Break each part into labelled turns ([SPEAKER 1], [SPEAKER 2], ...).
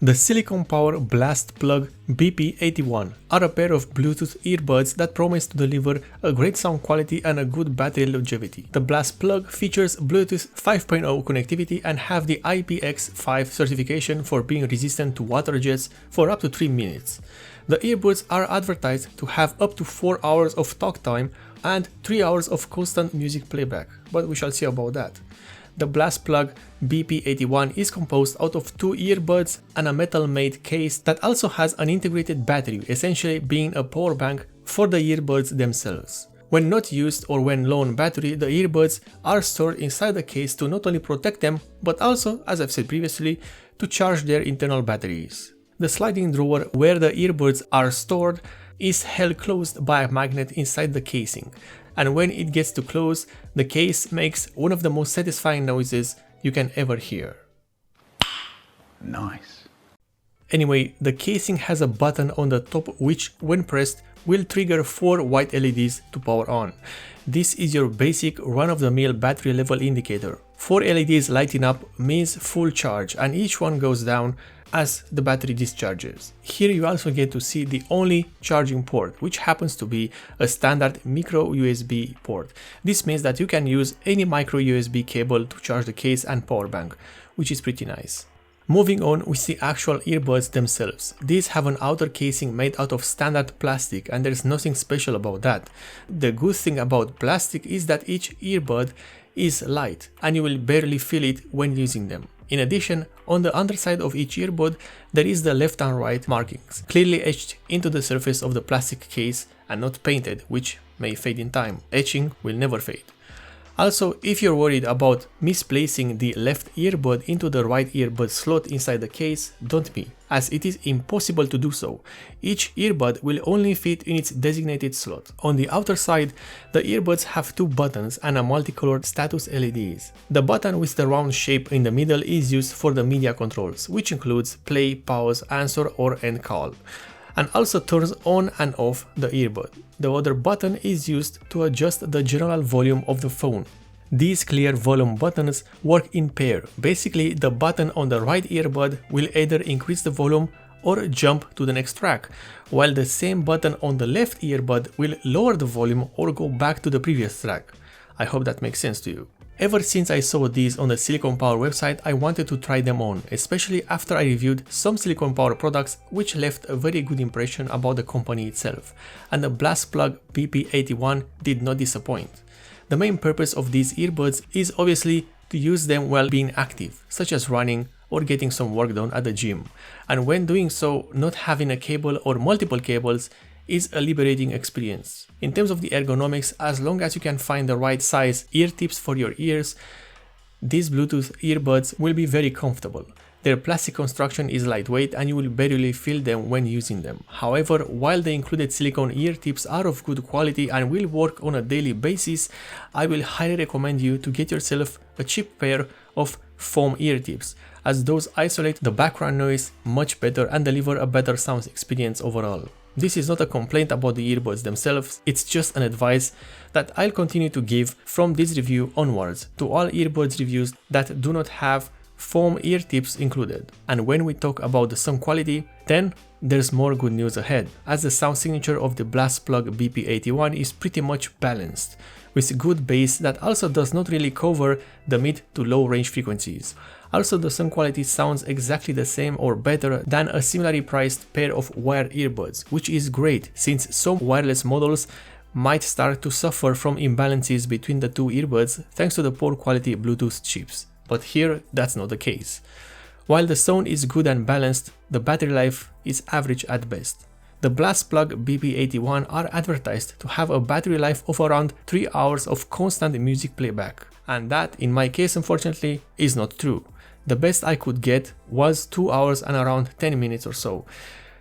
[SPEAKER 1] The Silicon Power Blast Plug BP81 are a pair of Bluetooth earbuds that promise to deliver a great sound quality and a good battery longevity. The Blast Plug features Bluetooth 5.0 connectivity and have the IPX5 certification for being resistant to water jets for up to 3 minutes. The earbuds are advertised to have up to 4 hours of talk time and 3 hours of constant music playback, but we shall see about that. The Blast Plug BP81 is composed out of 2 earbuds and a metal-made case that also has an integrated battery, essentially being a power bank for the earbuds themselves. When not used or when low on battery, the earbuds are stored inside the case to not only protect them, but also, as I've said previously, to charge their internal batteries. The sliding drawer where the earbuds are stored is held closed by a magnet inside the casing, and when it gets to close, the case makes one of the most satisfying noises you can ever hear.
[SPEAKER 2] Nice.
[SPEAKER 1] Anyway, the casing has a button on the top which, when pressed, will trigger 4 white LEDs to power on. This is your basic run-of-the-mill battery level indicator. 4 LEDs lighting up means full charge, and each one goes down as the battery discharges. Here you also get to see the only charging port, which happens to be a standard micro USB port. This means that you can use any micro USB cable to charge the case and power bank, which is pretty nice. Moving on with the actual earbuds themselves. These have an outer casing made out of standard plastic, and there's nothing special about that. The good thing about plastic is that each earbud is light and you will barely feel it when using them. In addition, on the underside of each earbud, there is the left and right markings, clearly etched into the surface of the plastic case and not painted, which may fade in time. Etching will never fade. Also, if you're worried about misplacing the left earbud into the right earbud slot inside the case, don't be, as it is impossible to do so. Each earbud will only fit in its designated slot. On the outer side, the earbuds have 2 buttons and a multicolored status LEDs. The button with the round shape in the middle is used for the media controls, which includes play, pause, answer or end call, and also turns on and off the earbud. The other button is used to adjust the general volume of the phone. These clear volume buttons work in pair. Basically, the button on the right earbud will either increase the volume or jump to the next track, while the same button on the left earbud will lower the volume or go back to the previous track. I hope that makes sense to you. Ever since I saw these on the Silicon Power website, I wanted to try them on, especially after I reviewed some Silicon Power products which left a very good impression about the company itself, and the Blast Plug BP81 did not disappoint. The main purpose of these earbuds is obviously to use them while being active, such as running or getting some work done at the gym, and when doing so, not having a cable or multiple cables is a liberating experience. In terms of the ergonomics, as long as you can find the right size ear tips for your ears, these Bluetooth earbuds will be very comfortable. Their plastic construction is lightweight and you will barely feel them when using them. However, while the included silicone ear tips are of good quality and will work on a daily basis, I will highly recommend you to get yourself a cheap pair of foam ear tips, as those isolate the background noise much better and deliver a better sound experience overall. This is not a complaint about the earbuds themselves, it's just an advice that I'll continue to give from this review onwards to all earbuds reviews that do not have foam ear tips included. And when we talk about the sound quality, then there's more good news ahead, as the sound signature of the Blast Plug BP81 is pretty much balanced, with good bass that also does not really cover the mid to low range frequencies. Also, the sound quality sounds exactly the same or better than a similarly priced pair of wired earbuds, which is great since some wireless models might start to suffer from imbalances between the 2 earbuds thanks to the poor quality Bluetooth chips. But here, that's not the case. While the sound is good and balanced, the battery life is average at best. The Blast Plug BP81 are advertised to have a battery life of around 3 hours of constant music playback, and that, in my case unfortunately, is not true. The best I could get was 2 hours and around 10 minutes or so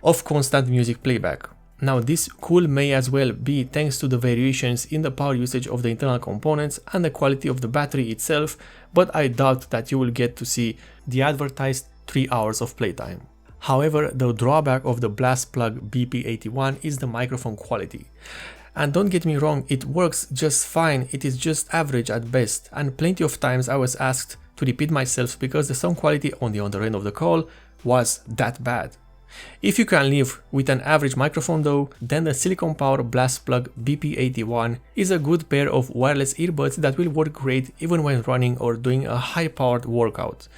[SPEAKER 1] of constant music playback. Now this may as well be thanks to the variations in the power usage of the internal components and the quality of the battery itself, but I doubt that you will get to see the advertised 3 hours of playtime. However, the drawback of the Blast Plug BP81 is the microphone quality. And don't get me wrong, it works just fine, it is just average at best, and plenty of times I was asked to repeat myself because the sound quality on the other end of the call was that bad. If you can live with an average microphone though, then the silicone power blast plug BP81 is a good pair of wireless earbuds that will work great even when running or doing a high-powered workout.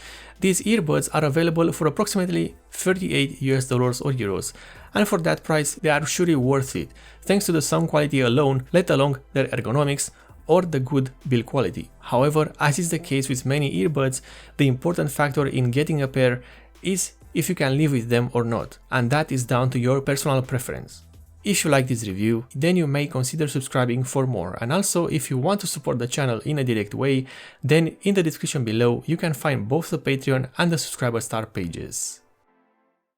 [SPEAKER 1] These earbuds are available for approximately $38 or euros, and for that price they are surely worth it, thanks to the sound quality alone, let alone their ergonomics or the good build quality. However, as is the case with many earbuds, the important factor in getting a pair is if you can live with them or not, and that is down to your personal preference. If you like this review, then you may consider subscribing for more, and also if you want to support the channel in a direct way, then in the description below you can find both the Patreon and the subscriber star pages.